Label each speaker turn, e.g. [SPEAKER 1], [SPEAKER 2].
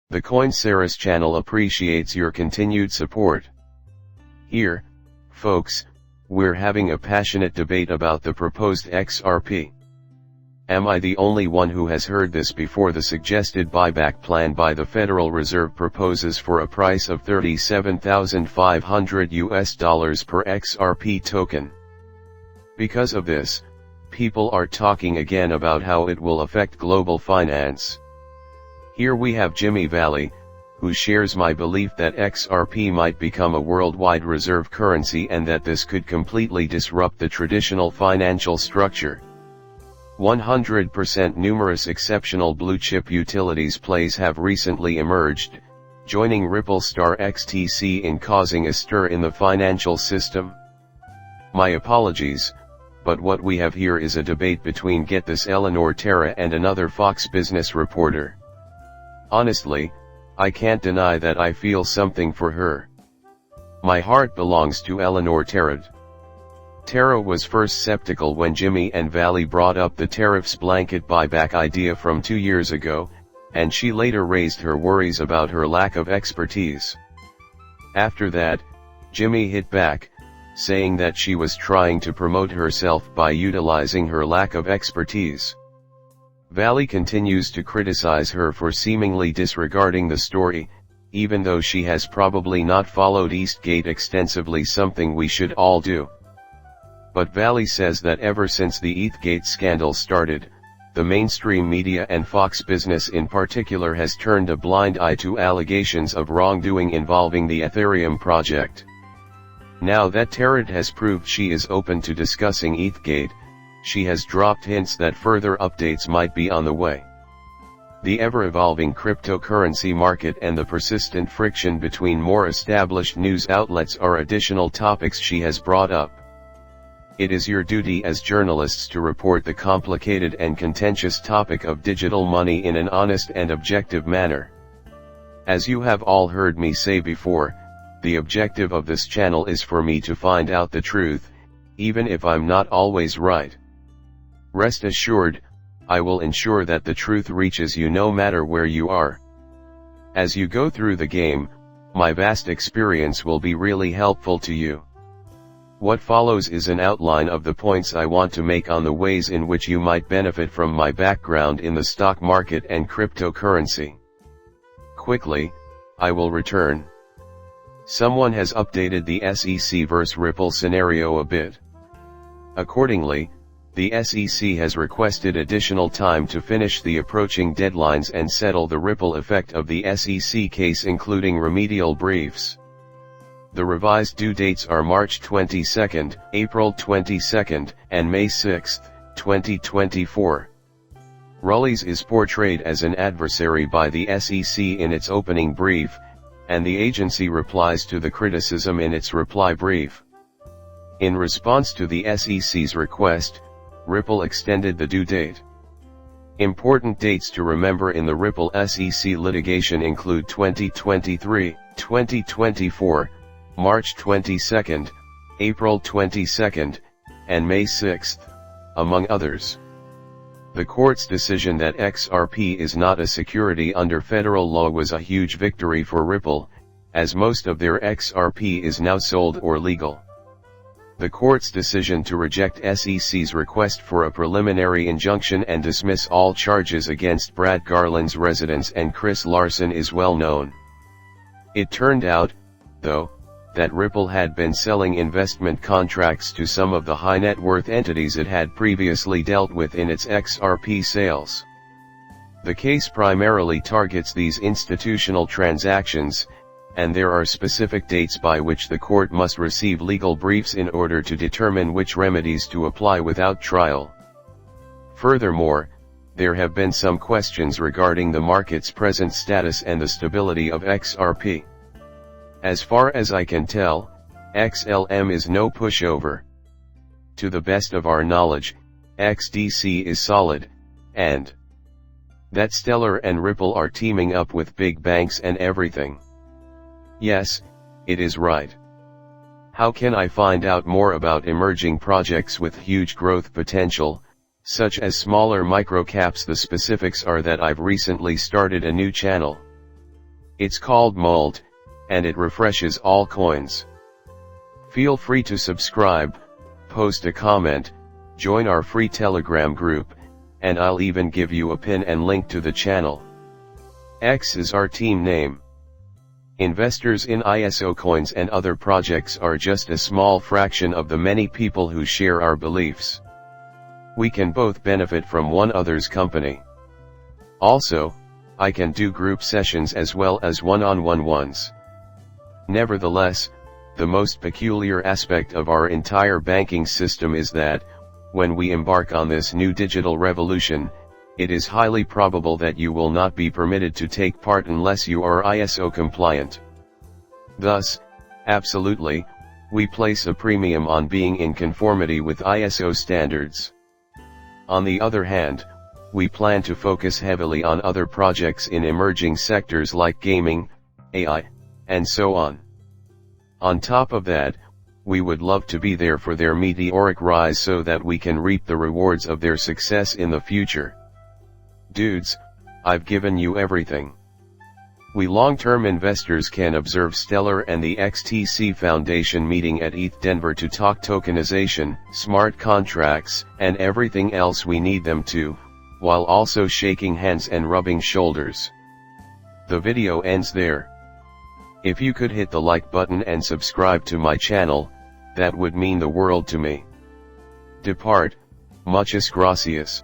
[SPEAKER 1] The CoinSeries channel appreciates your continued support. Here, folks, we're having a passionate debate about the proposed XRP. Am I the only one who has heard this before? The suggested buyback plan by the Federal Reserve proposes for a price of $37,500 per XRP token. Because of this, people are talking again about how it will affect global finance. Here we have Jimmy Valley, who shares my belief that XRP might become a worldwide reserve currency and that this could completely disrupt the traditional financial structure. 100% numerous exceptional blue-chip utilities plays have recently emerged, joining Ripple star XTC in causing a stir in the financial system. My apologies, but what we have here is a debate between Get This Eleanor Terra and another Fox Business reporter. Honestly, I can't deny that I feel something for her. My heart belongs to Eleanor Terra. Terra was first skeptical when Jimmy and Valley brought up the tariffs blanket buyback idea from 2 years ago, and she later raised her worries about her lack of expertise. After that, Jimmy hit back, saying that she was trying to promote herself by utilizing her lack of expertise. Valley continues to criticize her for seemingly disregarding the story, even though she has probably not followed Eastgate extensively, something we should all do. But Valley says that ever since the Eastgate scandal started, the mainstream media and Fox Business in particular has turned a blind eye to allegations of wrongdoing involving the Ethereum project. Now that Terra has proved she is open to discussing Eastgate, she has dropped hints that further updates might be on the way. The ever-evolving cryptocurrency market and the persistent friction between more established news outlets are additional topics she has brought up. It is your duty as journalists to report the complicated and contentious topic of digital money in an honest and objective manner. As you have all heard me say before, the objective of this channel is for me to find out the truth, even if I'm not always right. Rest assured, I will ensure that the truth reaches you no matter where you are. As you go through the game, my vast experience will be really helpful to you. What follows is an outline of the points I want to make on the ways in which you might benefit from my background in the stock market and cryptocurrency. Quickly, I will return. Someone has updated the SEC vs Ripple scenario a bit. Accordingly, the SEC has requested additional time to finish the approaching deadlines and settle the ripple effect of the SEC case, including remedial briefs. The revised due dates are March 22, April 22, and May 6, 2024. Rullis is portrayed as an adversary by the SEC in its opening brief, and the agency replies to the criticism in its reply brief. In response to the SEC's request, Ripple extended the due date. Important dates to remember in the Ripple SEC litigation include 2023, 2024, March 22, April 22, and May 6, among others. The court's decision that XRP is not a security under federal law was a huge victory for Ripple, as most of their XRP is now sold or legal. The court's decision to reject SEC's request for a preliminary injunction and dismiss all charges against Brad Garland's residence and Chris Larson is well known. It turned out, though, that Ripple had been selling investment contracts to some of the high net worth entities it had previously dealt with in its XRP sales. The case primarily targets these institutional transactions, and there are specific dates by which the court must receive legal briefs in order to determine which remedies to apply without trial. Furthermore, there have been some questions regarding the market's present status and the stability of XRP. As far as I can tell, XLM is no pushover. To the best of our knowledge, XDC is solid, and that Stellar and Ripple are teaming up with big banks and everything. Yes, it is right. How can I find out more about emerging projects with huge growth potential, such as smaller microcaps? The specifics are that I've recently started a new channel. It's called Mold, and it refreshes all coins. Feel free to subscribe, post a comment, join our free Telegram group, and I'll even give you a pin and link to the channel. X is our team name. Investors in ISO coins and other projects are just a small fraction of the many people who share our beliefs. We can both benefit from one other's company. Also, I can do group sessions as well as one-on-one ones. Nevertheless, the most peculiar aspect of our entire banking system is that, when we embark on this new digital revolution, it is highly probable that you will not be permitted to take part unless you are ISO compliant. Thus, absolutely, we place a premium on being in conformity with ISO standards. On the other hand, we plan to focus heavily on other projects in emerging sectors like gaming, AI, and so on. On top of that, we would love to be there for their meteoric rise so that we can reap the rewards of their success in the future. Dudes, I've given you everything. We long-term investors can observe Stellar and the XTC Foundation meeting at ETH Denver to talk tokenization, smart contracts, and everything else we need them to, while also shaking hands and rubbing shoulders. The video ends there. If you could hit the like button and subscribe to my channel, that would mean the world to me. Depart, muchas gracias.